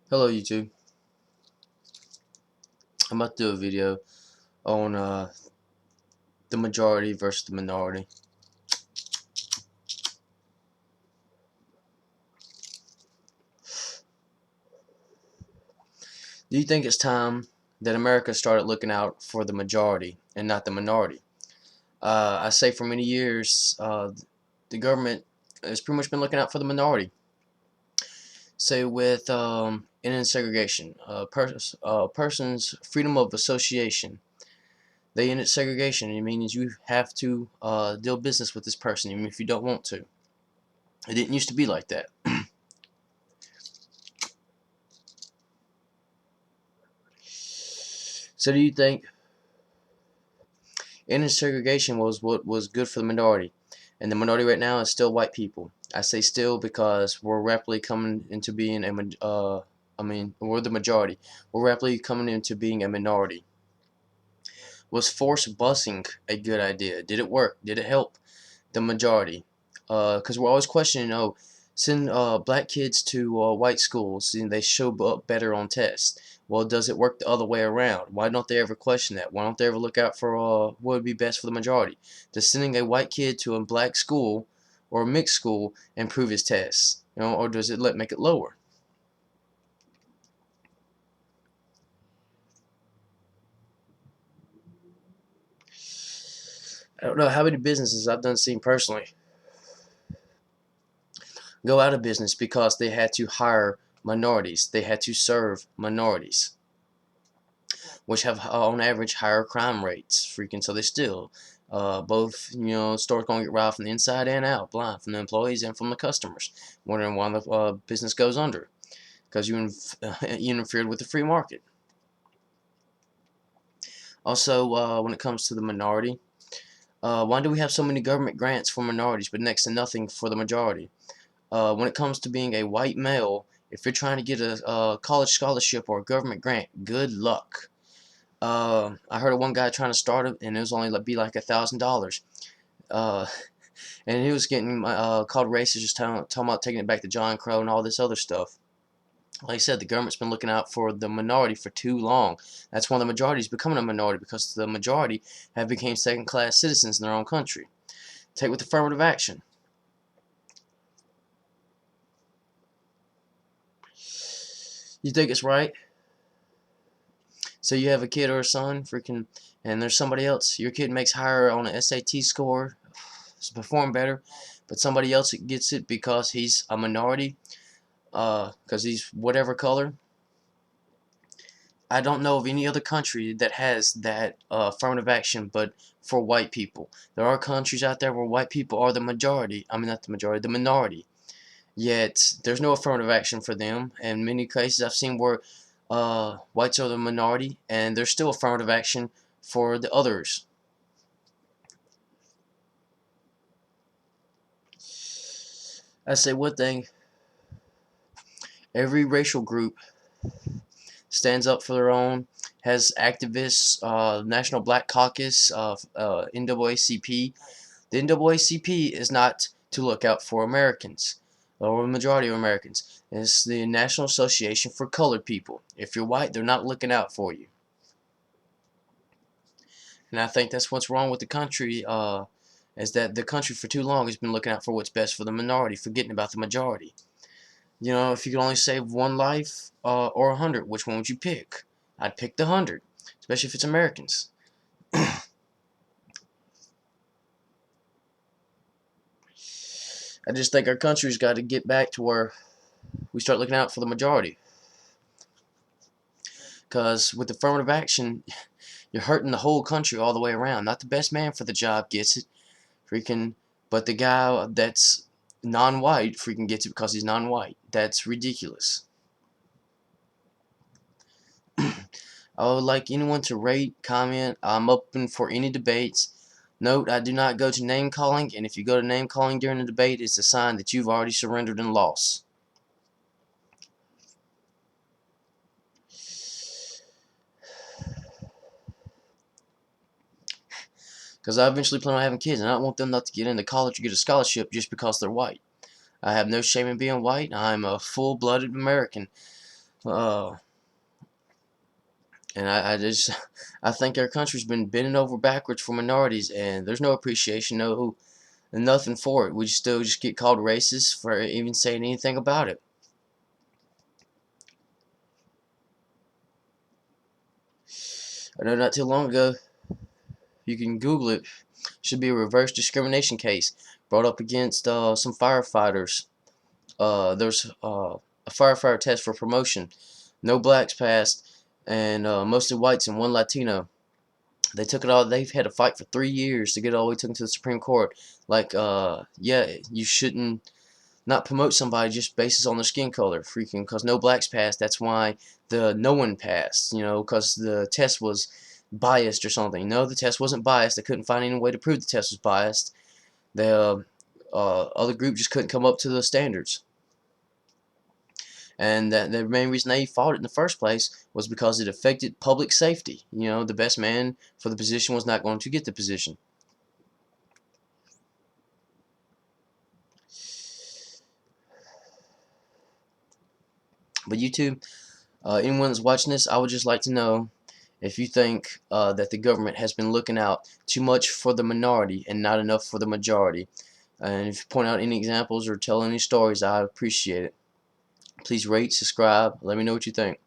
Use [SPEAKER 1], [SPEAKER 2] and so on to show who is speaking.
[SPEAKER 1] Hello YouTube. I'm about to do a video on the majority versus the minority. Do you think it's time that America started looking out for the majority and not the minority? I say for many years the government has pretty much been looking out for the minority. Say with in segregation, person's freedom of association. They ended segregation. It means you have to deal business with this person even if you don't want to. It didn't used to be like that. So do you think ending segregation was what was good for the minority? And the minority right now is still white people. I say still because we're rapidly coming into being we're the majority. We're rapidly coming into being a minority. Was forced busing a good idea? Did it work? Did it help the majority? Because we're always questioning, send black kids to white schools and they show up better on tests. Well, does it work the other way around? Why don't they ever question that? Why don't they ever look out for what would be best for the majority? Does sending a white kid to a black school or a mixed school improve his tests? Or does it make it lower? I don't know how many businesses I've done seen personally go out of business because they had to hire minorities. They had to serve minorities, which have on average higher crime rates. So they still both stores gonna get robbed from the inside and out, blind from the employees and from the customers, wondering why the business goes under because you interfered with the free market. Also, when it comes to the minority, why do we have so many government grants for minorities but next to nothing for the majority? When it comes to being a white male, if you're trying to get a college scholarship or a government grant, good luck. I heard of one guy trying to start it, and it was only be like $1,000. Uh, and he was getting called racist, just talking about taking it back to John Crow and all this other stuff. Like I said, the government's been looking out for the minority for too long. That's why the majority is becoming a minority, because the majority have become second-class citizens in their own country. Take with affirmative action. You think it's right? So you have a kid or a son, and there's somebody else. Your kid makes higher on an SAT score, perform better, but somebody else gets it because he's a minority, because he's whatever color. I don't know of any other country that has that affirmative action, but for white people. There are countries out there where white people are the majority. I mean, not the majority, the minority. Yet there's no affirmative action for them. And in many cases, I've seen where whites are the minority, and there's still affirmative action for the others. I say one thing: every racial group stands up for their own, has activists, National Black Caucus, NAACP. The NAACP is not to look out for Americans, or the majority of Americans. It's the National Association for Colored People. If you're white, they're not looking out for you. And I think that's what's wrong with the country, is that the country for too long has been looking out for what's best for the minority, forgetting about the majority. If you could only save one life or 100, which one would you pick? I'd pick the 100, especially if it's Americans. I just think our country's got to get back to where we start looking out for the majority. Because with affirmative action, you're hurting the whole country all the way around. Not the best man for the job gets it, but the guy that's non-white gets it because he's non-white. That's ridiculous. I would like anyone to rate, comment. I'm open for any debates. Note, I do not go to name calling, and if you go to name calling during a debate, it's a sign that you've already surrendered and lost. Because I eventually plan on having kids, and I don't want them not to get into college or get a scholarship just because they're white. I have no shame in being white. I'm a full-blooded American. Uh, and I just I think our country's been bending over backwards for minorities, and there's no appreciation, no nothing for it. We still just get called racist for even saying anything about it. I know not too long ago, you can Google it, should be a reverse discrimination case brought up against some firefighters. There's a firefighter test for promotion. No blacks passed, and mostly whites and one Latino. They took it all. They've had to fight for 3 years to get it all the way taken to the Supreme Court. Like, yeah, you shouldn't not promote somebody just basis on their skin color, freaking, because no blacks passed. That's why no one passed, because the test was biased or something. No, the test wasn't biased. They couldn't find any way to prove the test was biased. The other group just couldn't come up to the standards. And the main reason they fought it in the first place was because it affected public safety. The best man for the position was not going to get the position. But YouTube, anyone that's watching this, I would just like to know if you think that the government has been looking out too much for the minority and not enough for the majority. And if you point out any examples or tell any stories, I appreciate it. Please rate, subscribe, let me know what you think.